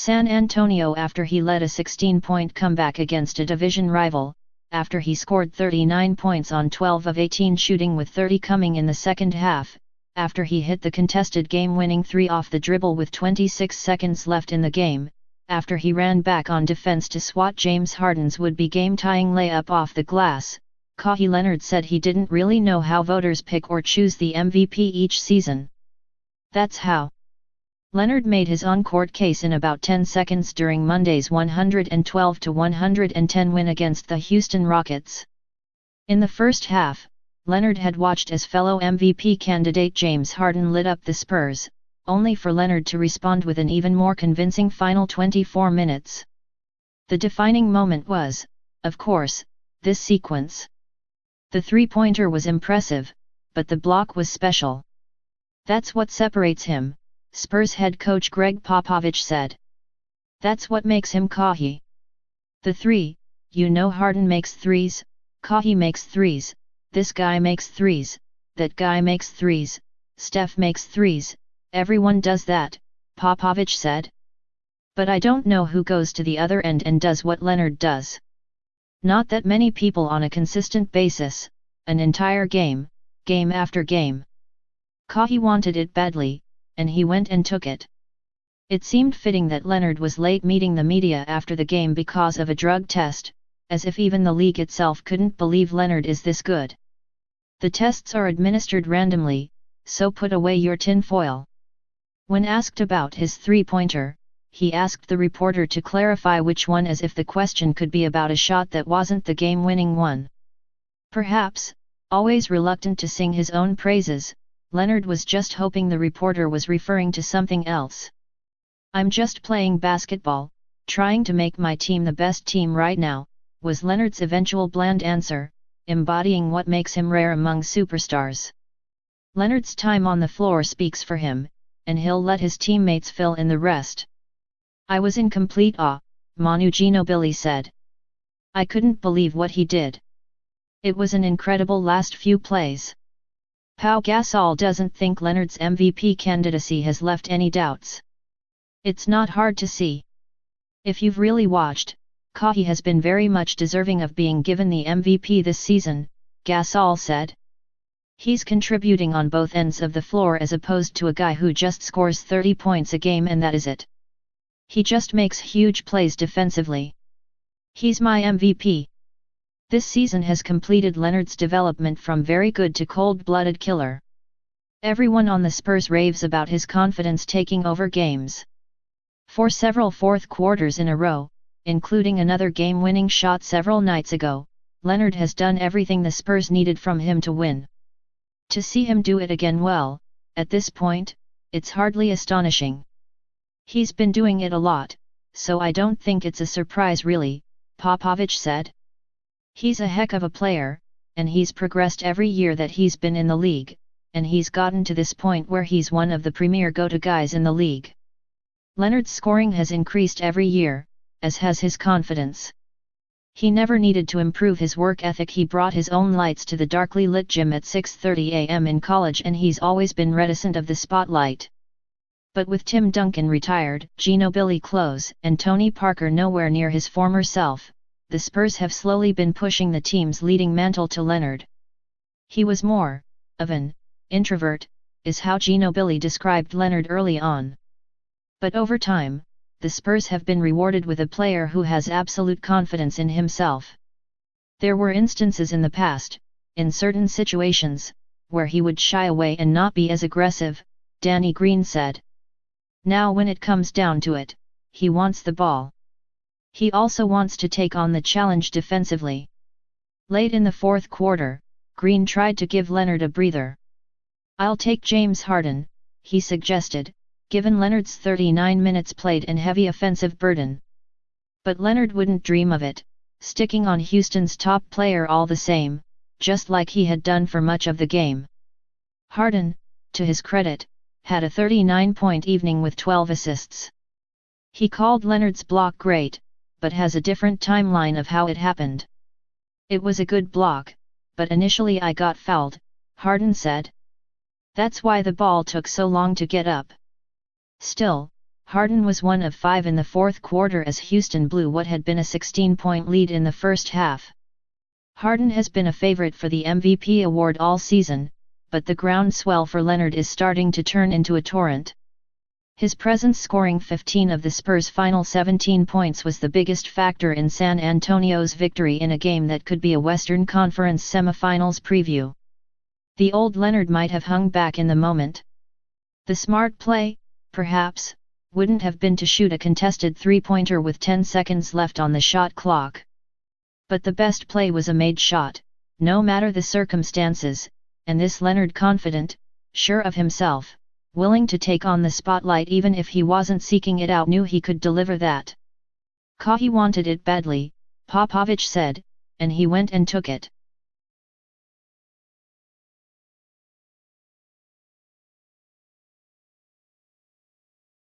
San Antonio after he led a 16-point comeback against a division rival, after he scored 39 points on 12 of 18 shooting with 30 coming in the second half, after he hit the contested game-winning 3 off the dribble with 26 seconds left in the game, after he ran back on defense to swat James Harden's would-be game-tying layup off the glass, Kawhi Leonard said he didn't really know how voters pick or choose the MVP each season. That's how. Leonard made his on-court case in about 10 seconds during Monday's 112-110 win against the Houston Rockets. In the first half, Leonard had watched as fellow MVP candidate James Harden lit up the Spurs, only for Leonard to respond with an even more convincing final 24 minutes. The defining moment was, of course, this sequence. The three-pointer was impressive, but the block was special. That's what separates him, Spurs head coach Greg Popovich said. That's what makes him Kawhi. The three, Harden makes threes, Kawhi makes threes, this guy makes threes, that guy makes threes, Steph makes threes, everyone does that, Popovich said. But I don't know who goes to the other end and does what Leonard does. Not that many people on a consistent basis, an entire game after game. Kawhi wanted it badly, and he went and took it. It seemed fitting that Leonard was late meeting the media after the game because of a drug test, as if even the league itself couldn't believe Leonard is this good. The tests are administered randomly, so put away your tin foil. When asked about his three-pointer, he asked the reporter to clarify which one, as if the question could be about a shot that wasn't the game-winning one. Perhaps, always reluctant to sing his own praises, Leonard was just hoping the reporter was referring to something else. I'm just playing basketball, trying to make my team the best team right now, was Leonard's eventual bland answer, embodying what makes him rare among superstars. Leonard's time on the floor speaks for him, and he'll let his teammates fill in the rest. I was in complete awe, Manu Ginobili said. I couldn't believe what he did. It was an incredible last few plays. Pau Gasol doesn't think Leonard's MVP candidacy has left any doubts. It's not hard to see. If you've really watched, Kawhi has been very much deserving of being given the MVP this season, Gasol said. He's contributing on both ends of the floor as opposed to a guy who just scores 30 points a game and that is it. He just makes huge plays defensively. He's my MVP. This season has completed Leonard's development from very good to cold-blooded killer. Everyone on the Spurs raves about his confidence taking over games. For several fourth quarters in a row, including another game-winning shot several nights ago, Leonard has done everything the Spurs needed from him to win. To see him do it again, well, at this point, it's hardly astonishing. He's been doing it a lot, so I don't think it's a surprise really, Popovich said. He's a heck of a player, and he's progressed every year that he's been in the league, and he's gotten to this point where he's one of the premier go-to guys in the league. Leonard's scoring has increased every year, as has his confidence. He never needed to improve his work ethic. He brought his own lights to the darkly lit gym at 6:30 a.m. in college, and he's always been reticent of the spotlight. But with Tim Duncan retired, Ginobili close, and Tony Parker nowhere near his former self, the Spurs have slowly been pushing the team's leading mantle to Leonard. He was more of an introvert, is how Ginobili described Leonard early on. But over time, the Spurs have been rewarded with a player who has absolute confidence in himself. There were instances in the past, in certain situations, where he would shy away and not be as aggressive, Danny Green said. Now when it comes down to it, he wants the ball. He also wants to take on the challenge defensively. Late in the fourth quarter, Green tried to give Leonard a breather. I'll take James Harden, he suggested, given Leonard's 39 minutes played and heavy offensive burden. But Leonard wouldn't dream of it, sticking on Houston's top player all the same, just like he had done for much of the game. Harden, to his credit, had a 39-point evening with 12 assists. He called Leonard's block great, but has a different timeline of how it happened. It was a good block, but initially I got fouled, Harden said. That's why the ball took so long to get up. Still, Harden was 1 of 5 in the fourth quarter as Houston blew what had been a 16-point lead in the first half. Harden has been a favorite for the MVP award all season, but the groundswell for Leonard is starting to turn into a torrent. His presence scoring 15 of the Spurs' final 17 points was the biggest factor in San Antonio's victory in a game that could be a Western Conference semifinals preview. The old Leonard might have hung back in the moment. The smart play, perhaps, wouldn't have been to shoot a contested three-pointer with 10 seconds left on the shot clock. But the best play was a made shot, no matter the circumstances, and this Leonard confident, sure of himself, willing to take on the spotlight even if he wasn't seeking it out, knew he could deliver that. Kawhi wanted it badly, Popovich said, and he went and took it.